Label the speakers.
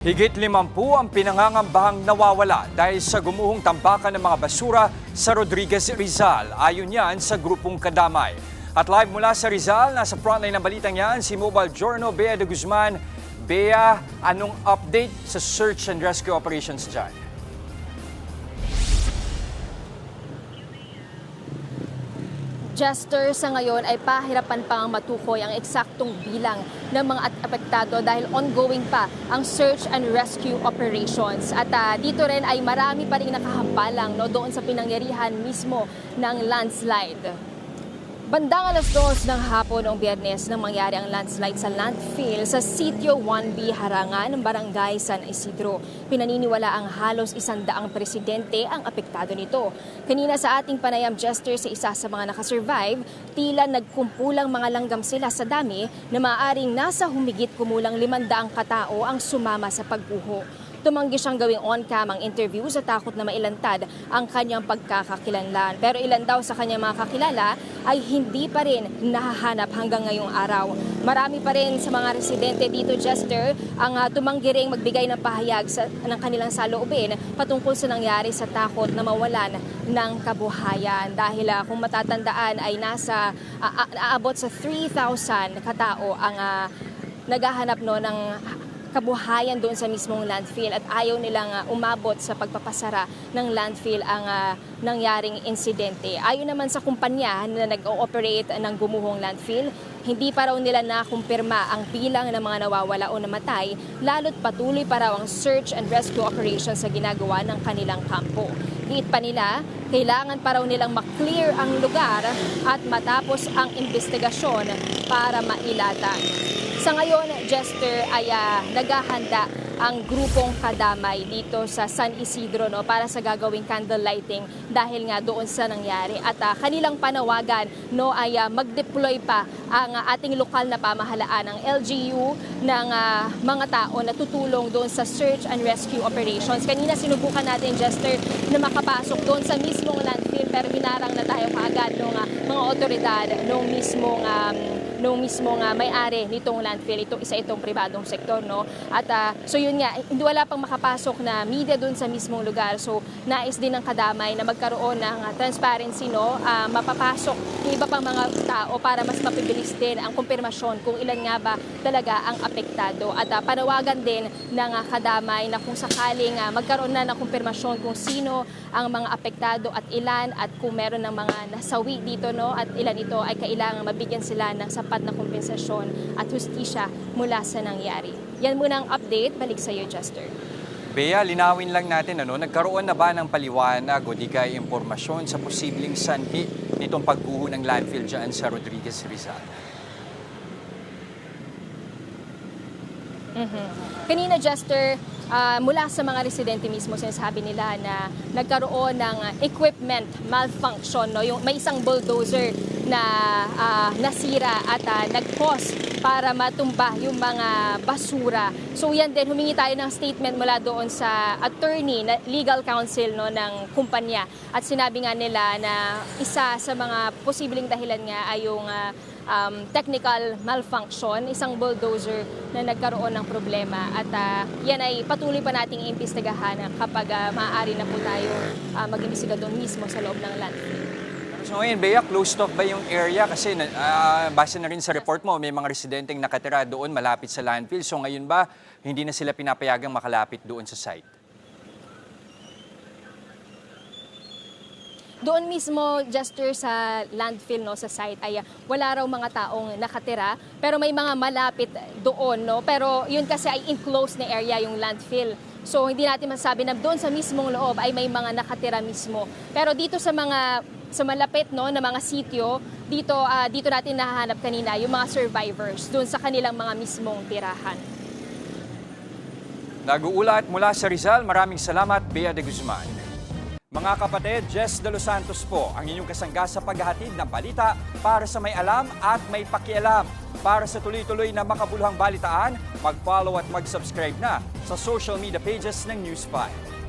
Speaker 1: Higit 50 ang pinangangambahang nawawala dahil sa gumuhong tambakan ng mga basura sa Rodriguez, Rizal. Ayon yan sa grupong Kadamay. At live mula sa Rizal, nasa frontline ng balitang yan, si Mobile Journal Bea de Guzman. Bea, anong update sa search and rescue operations dyan?
Speaker 2: Jester, sa ngayon ay pahirapan pang matukoy ang eksaktong bilang ng mga apektado dahil ongoing pa ang search and rescue operations. At dito rin ay marami pa rin nakahampalang doon sa pinangyarihan mismo ng landslide. Bandang alas 2 ng hapon noong Biyernes nang mangyari ang landslide sa landfill sa Sitio 1B Harangan ng Barangay San Isidro. Pinaniniwala ang halos 100 presidente ang apektado nito. Kanina sa ating panayam, Jester, sa isa sa mga nakasurvive, tila nagkumpulang mga langgam sila sa dami na maaaring nasa humigit kumulang 500 katao ang sumama sa pagguho. Tumanggi siyang gawing on-cam ang interview sa takot na mailantad ang kanyang pagkakakilanlan. Pero ilan daw sa kanyang mga kakilala ay hindi pa rin nahahanap hanggang ngayong araw. Marami pa rin sa mga residente dito, Jester, ang tumanggi ring magbigay ng pahayag ng kanilang saloobin patungkol sa nangyari sa takot na mawalan ng kabuhayan. Dahil kung matatandaan ay aabot sa 3,000 katao ang naghahanap ng kabuhayan doon sa mismong landfill at ayaw nilang umabot sa pagpapasara ng landfill ang nangyaring insidente. Ayon naman sa kumpanya na nag-ooperate ng gumuhong landfill, hindi pa raw nila nakumpirma ang bilang ng mga nawawala o namatay, lalo't patuloy pa raw ang search and rescue operations sa ginagawa ng kanilang kampo. Giit pa nila, kailangan pa raw nilang maklear ang lugar at matapos ang investigasyon para mailatag. Sa ngayon, Jester, ay naghahanda ang grupong Kadamay dito sa San Isidro para sa gagawing candle lighting dahil nga doon sa nangyari. At kanilang panawagan ay mag-deploy pa ang ating lokal na pamahalaan ng LGU ng mga tao na tutulong doon sa search and rescue operations. Kanina sinubukan natin, Jester, na makapasok doon sa mismong landfill pero hinarang na tayo kaagad ng mga otoridad nung mismong may-ari nitong landfill. Itong pribadong sektor, no? At so yun nga, hindi wala pang makapasok na media doon sa mismong lugar. So nais din ng Kadamay na magkaroon ng transparency, no? Mapapasok yung iba pang mga tao para mas mapibilis din ang kumpirmasyon kung ilan nga ba talaga ang apektado. At panawagan din ng Kadamay na kung sakaling magkaroon na ng kumpirmasyon kung sino ang mga apektado at ilan at kung meron ng mga nasawi dito, no? At ilan ito ay kailangan mabigyan sila ng sapat na kompensasyon at hustisya mula sa nangyari. Yan muna ang update. Balik sa iyo, Jester.
Speaker 1: Bea, linawin lang natin, nagkaroon na ba ng paliwanag o di kaya impormasyon sa posibleng sanhi nitong pagguho ng landfill dyan sa Rodriguez, Rizal?
Speaker 2: Kanina, Jester, mula sa mga residente mismo, sinasabi nila na nagkaroon ng equipment malfunction. No? May isang bulldozer na nasira at nag-cause para matumba yung mga basura. So yan din, humingi tayo ng statement mula doon sa attorney, legal counsel, no, ng kumpanya. At sinabi nga nila na isa sa mga posibleng dahilan nga ay yung technical malfunction, isang bulldozer na nagkaroon ng problema. At yan ay patuloy pa nating iimbestigahan kapag maaari na po tayo mag-imbestiga doon mismo sa loob ng landfill.
Speaker 1: So ngayon, Bea, closed off ba yung area? Kasi base na rin sa report mo, may mga residenteng nakatira doon malapit sa landfill. So ngayon ba, hindi na sila pinapayagang makalapit doon sa site?
Speaker 2: Doon mismo, Jester, sa landfill, no, sa site ay wala raw mga taong nakatira, pero may mga malapit doon, no. Pero yun kasi ay enclosed na area yung landfill. So hindi natin masasabi na doon sa mismong loob ay may mga nakatira mismo. Pero dito sa malapit, no, na mga sitio, dito natin nahahanap kanina yung mga survivors doon sa kanilang mga mismong tirahan.
Speaker 1: Nag-uulat mula sa Rizal, maraming salamat, Bea de Guzman. Mga kapatid, Jess de Los Santos po ang inyong kasangga sa paghahatid ng balita para sa may alam at may pakialam. Para sa tuloy-tuloy na makabuluhang balitaan, mag-follow at mag-subscribe na sa social media pages ng News 5.